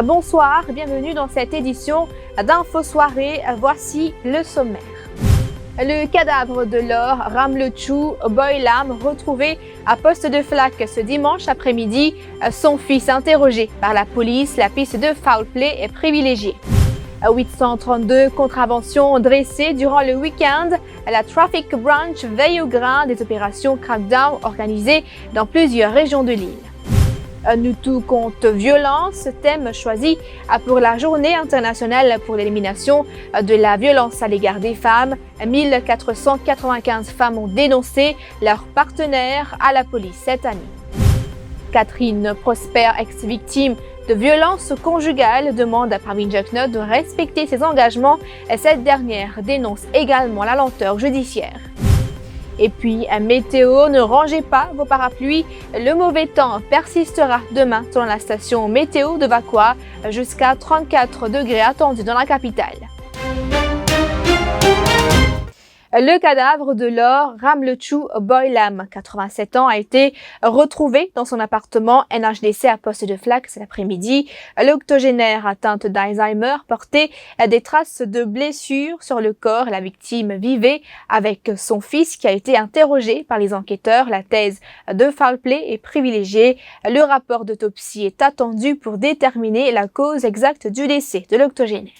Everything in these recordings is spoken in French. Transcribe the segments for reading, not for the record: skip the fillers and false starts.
Bonsoir, bienvenue dans cette édition d'Info Soirée. Voici le sommaire. Le cadavre de Laure Ramlechou Boylam retrouvé à poste de flaque ce dimanche après-midi. Son fils interrogé par la police. La piste de foul play est privilégiée. 832 contraventions dressées durant le week-end. La Traffic Branch veille au grain des opérations crackdown organisées dans plusieurs régions de l'île. Nous tout contre violence, thème choisi pour la Journée internationale pour l'élimination de la violence à l'égard des femmes. 1495 femmes ont dénoncé leur partenaire à la police cette année. Catherine Prosper, ex-victime de violences conjugales, demande à Pravin Jugnauth de respecter ses engagements. Cette dernière dénonce également la lenteur judiciaire. Et puis, météo, ne rangez pas vos parapluies. Le mauvais temps persistera demain selon la station météo de Vakwa, jusqu'à 34 degrés attendus dans la capitale. Le cadavre de Laure Ramlechou Boylam, 87 ans, a été retrouvé dans son appartement NHDC à poste de flaque cet après-midi. L'octogénaire atteinte d'Alzheimer portait des traces de blessures sur le corps. La victime vivait avec son fils qui a été interrogé par les enquêteurs. La thèse de foul play est privilégiée. Le rapport d'autopsie est attendu pour déterminer la cause exacte du décès de l'octogénaire.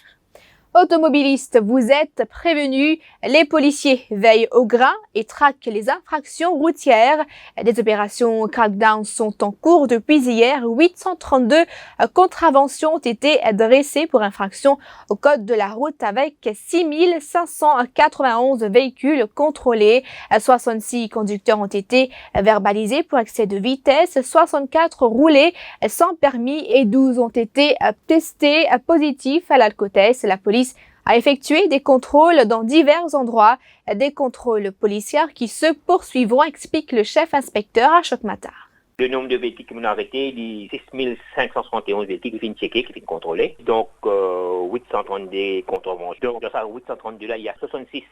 Automobilistes, vous êtes prévenus. Les policiers veillent au grain et traquent les infractions routières. Des opérations crackdown sont en cours depuis hier. 832 contraventions ont été dressées pour infraction au code de la route avec 6591 véhicules contrôlés. 66 conducteurs ont été verbalisés pour excès de vitesse. 64 roulés sans permis et 12 ont été testés positifs à l'alcotest. La police a effectué des contrôles dans divers endroits, des contrôles policiers qui se poursuivront, explique le chef inspecteur Ashok Matar. Le nombre de véhicules qui m'ont arrêté, les 6571 véhicules qui viennent checker, qui viennent contrôler. Donc, 832 contraventions. Donc, dans ça, 832 là, il y a 66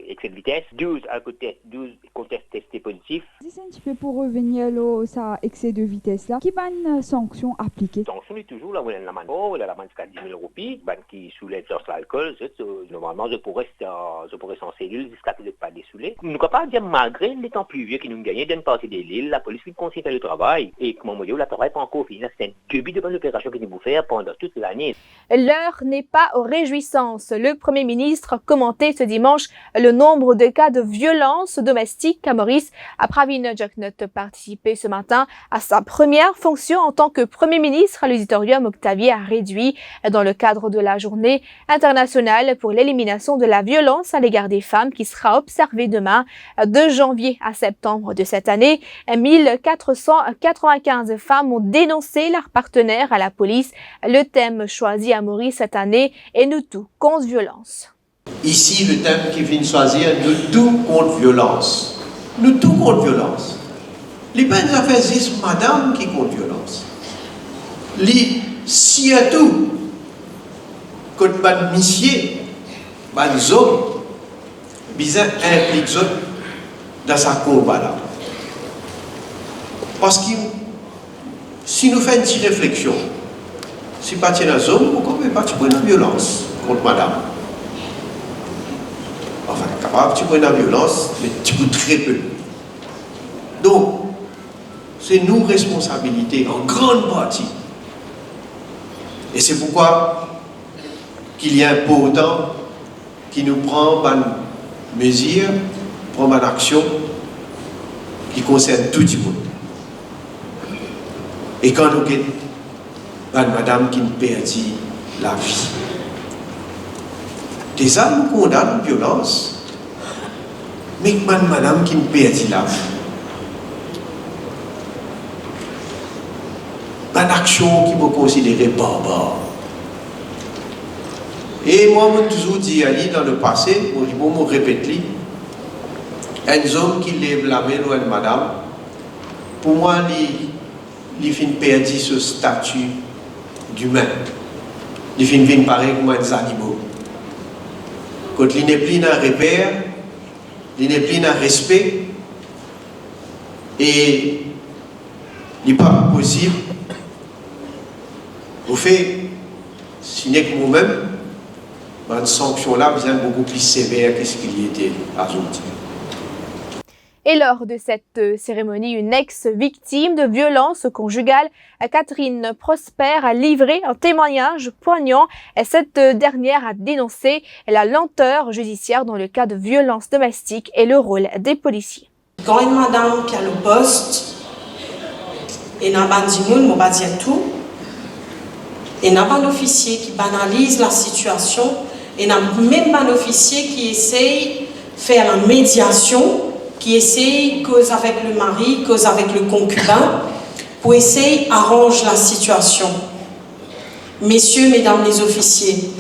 excès de vitesse, 12 alcotest, 12 contests testés positifs. Si un petit peu pour revenir là, ça excès de vitesse là, qui va une sanction appliquée? Sanction est toujours là, où il y a la manne. Oh, il y a la manne jusqu'à 10 000 roupies, qui soulève sur l'alcool. Normalement, je pourrais sans cellule jusqu'à ce que je ne pas dessoulé. Nous ne pouvons pas dire, malgré les temps pluvieux qui nous gagnent d'une partie de l'île, la police qui considère le travail. Et comment on dit, le travail pas encore fini. C'est un début de bonne opération que nous pouvons faire pendant toute l'année. L'heure n'est pas aux réjouissances. Le Premier ministre a commenté ce dimanche le nombre de cas de violence domestique à Maurice. Pravin Jugnauth participé ce matin à sa première fonction en tant que Premier ministre à l'auditorium Octavier a réduit dans le cadre de la Journée internationale pour l'élimination de la violence à l'égard des femmes qui sera observée demain de janvier à septembre de cette année. 1495 femmes ont dénoncé leur partenaire à la police. Le thème choisi à Maurice cette année est Nous tout contre violence. Ici, le thème qui vient de choisir, Nous tout contre violence. Nous tout contre violence. Les peines affaires disent madame qui contre violence. Les surtout, quand ban monsieur, ban homme, bizarre implique dans sa combat là. Parce que si nous faisons une petite réflexion, si pas dans la zone, pourquoi ne pas prendre la violence contre madame? Enfin, capable de prendre la violence, mais tu peux très peu. Donc, c'est nos responsabilités en grande partie. Et c'est pourquoi qu'il est important qu'il nous prend une mesure, prend une action qui concerne tout le monde. Et quand nous avons madame qui nous perdit la vie, déjà nous condamnons la violence, mais madame qui nous perdit la vie, une action qui me considérer barbare. Et moi, je toujours dit dans le passé, je me répète, un homme qui lève la main ou une madame, pour moi, il finit perdu ce statut d'humain. Il finit pareil comme des animaux. Quand il n'est plus dans le repère, il n'est plus dans le respect, et il n'est pas possible au fait si n'est que moi-même, une sanction là est beaucoup plus sévère que ce qu'il y était aujourd'hui. Et lors de cette cérémonie, une ex-victime de violences conjugales, Catherine Prosper, a livré un témoignage poignant. Et cette dernière a dénoncé la lenteur judiciaire dans le cas de violences domestiques et le rôle des policiers. Quand une madame qui a le poste, et n'a pas dit moun, on va dire tout, et n'a pas un officier qui banalise la situation, et n'a même pas un officier qui essaye de faire la médiation, qui essaye cause avec le mari, cause avec le concubin, pour essayer d'arranger la situation. Messieurs, mesdames les officiers,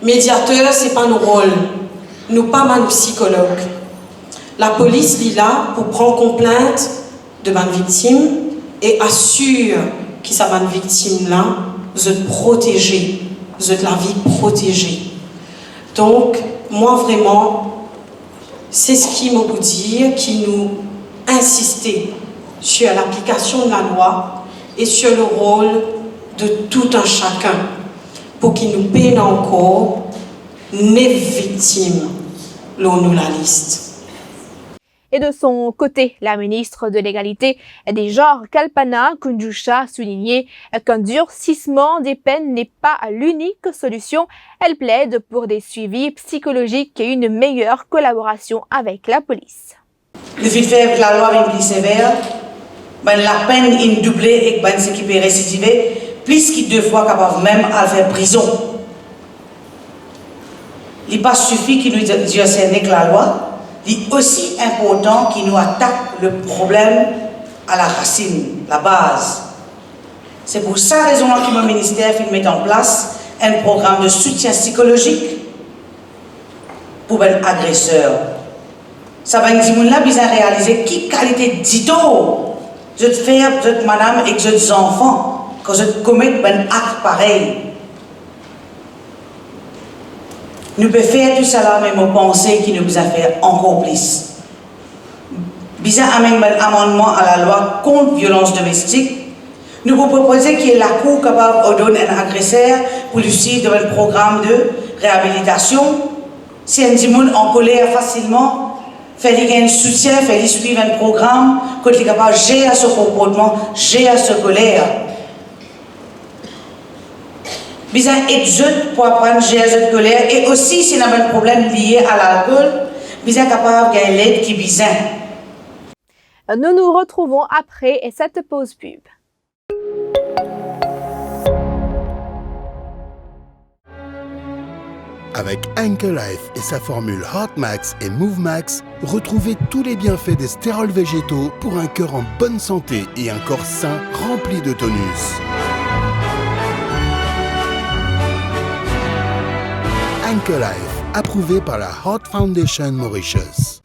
médiateurs, ce n'est pas nos rôles, nous pas mal psychologues. La police est là pour prendre plainte de ma victime et assure que sa victime-là, vous êtes protégée, vous êtes la vie protégée. Donc, moi vraiment, c'est ce qui m'a voulu dire, qui nous insistait sur l'application de la loi et sur le rôle de tout un chacun pour qu'il nous paie encore 9 victimes, l'on nous la liste. Et de son côté, la ministre de l'Égalité des genres, Kalpana Kunjusha, a souligné qu'un durcissement des peines n'est pas l'unique solution. Elle plaide pour des suivis psychologiques et une meilleure collaboration avec la police. Le fait de faire la loi est plus sévère, la peine est doublée et ce qui peut récidiver, plus qu'il 2 fois capable même à faire prison. Il n'est pas suffit qu'il nous dise que la loi. Il est aussi important qu'il nous attaque le problème à la racine, la base. C'est pour ça raison que mon ministère met en place un programme de soutien psychologique pour les agresseurs. Ça va nous besoin réaliser quelle qualité d'idole je fais, madame et les enfants quand je commets un acte pareil. Nous pouvons faire tout cela, mais nous pensons qu'il nous a fait encore plus. Bizarre amène un amendement à la loi contre la violence domestique. Nous vous proposons que la Cour capable de donner un agresseur pour lui suivre dans un programme de réhabilitation. Si un dimoun en colère facilement, fait un soutien, fait suivre un programme, quand il est capable de gérer ce comportement, gérer sa colère. Besoin d'être pour apprendre à gérer cette colère et aussi si on a un problème lié à l'alcool, besoin capable de gagner l'aide qui besoin. Nous nous retrouvons après cette pause pub. Avec Anchor Life et sa formule HeartMax et MoveMax, retrouvez tous les bienfaits des stérols végétaux pour un cœur en bonne santé et un corps sain rempli de tonus. Anchor Life, approuvé par la Heart Foundation Mauritius.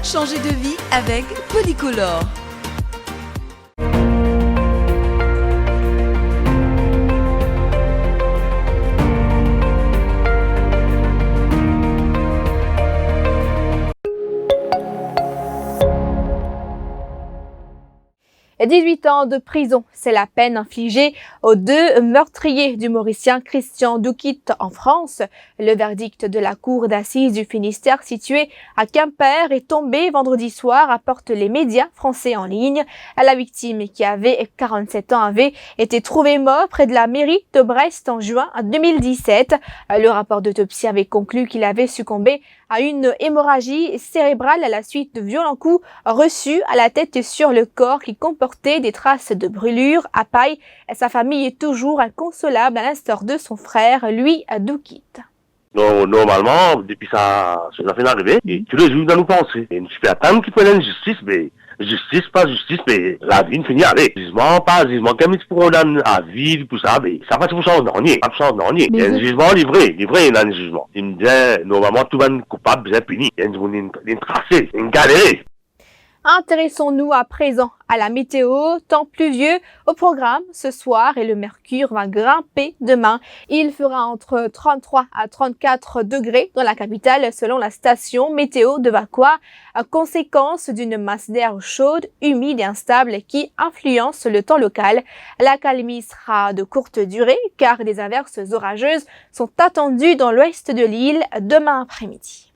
Changer de vie avec Polycolor. 18 ans de prison, c'est la peine infligée aux 2 meurtriers du Mauricien Christian Doukit en France. Le verdict de la cour d'assises du Finistère située à Quimper est tombé vendredi soir, rapportent les médias français en ligne. La victime, qui avait 47 ans, avait été trouvée morte près de la mairie de Brest en juin 2017. Le rapport d'autopsie avait conclu qu'il avait succombé à une hémorragie cérébrale à la suite de violents coups reçus à la tête et sur le corps qui comportaient des traces de brûlures à paille. Sa famille est toujours inconsolable à l'instar de son frère, lui, Doukit. Non, normalement, depuis ça fait arriver, et tous les jours dans nos pensées. Et je peux attendre qu'il prenne une justice, mais justice, pas justice, mais la vie ne finit avec. Jugement, pas jugement, comme ils pourront donner à vie, tout ça, mais ça va se changer dernier, pas changer dernier. Il y a un jugement livré, dans le jugement. Il me dit, normalement, tout le monde coupable, bien puni. Il y a une tracée, une galérée. Intéressons-nous à présent à la météo, temps pluvieux au programme ce soir et le mercure va grimper demain. Il fera entre 33 à 34 degrés dans la capitale selon la station météo de Vacoa, conséquence d'une masse d'air chaude, humide et instable qui influence le temps local. L'accalmie sera de courte durée car des averses orageuses sont attendues dans l'ouest de l'île demain après-midi.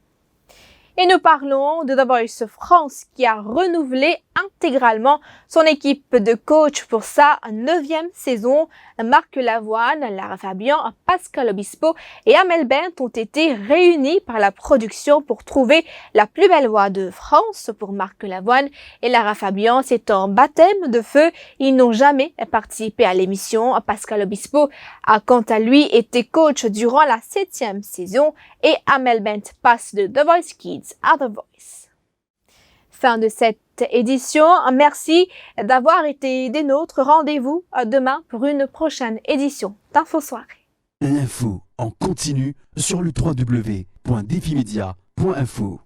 Et nous parlons de The Voice France qui a renouvelé intégralement son équipe de coach pour sa 9e saison. Marc Lavoine, Lara Fabian, Pascal Obispo et Amel Bent ont été réunis par la production pour trouver la plus belle voix de France. Pour Marc Lavoine et Lara Fabian, c'est un baptême de feu. Ils n'ont jamais participé à l'émission. Pascal Obispo a quant à lui été coach durant la 7e saison et Amel Bent passe de The Voice Kids à The Voice. Fin de cette édition. Merci d'avoir été des nôtres. Rendez-vous demain pour une prochaine édition d'Info Soirée. L'info en continu sur le www.defimedia.info.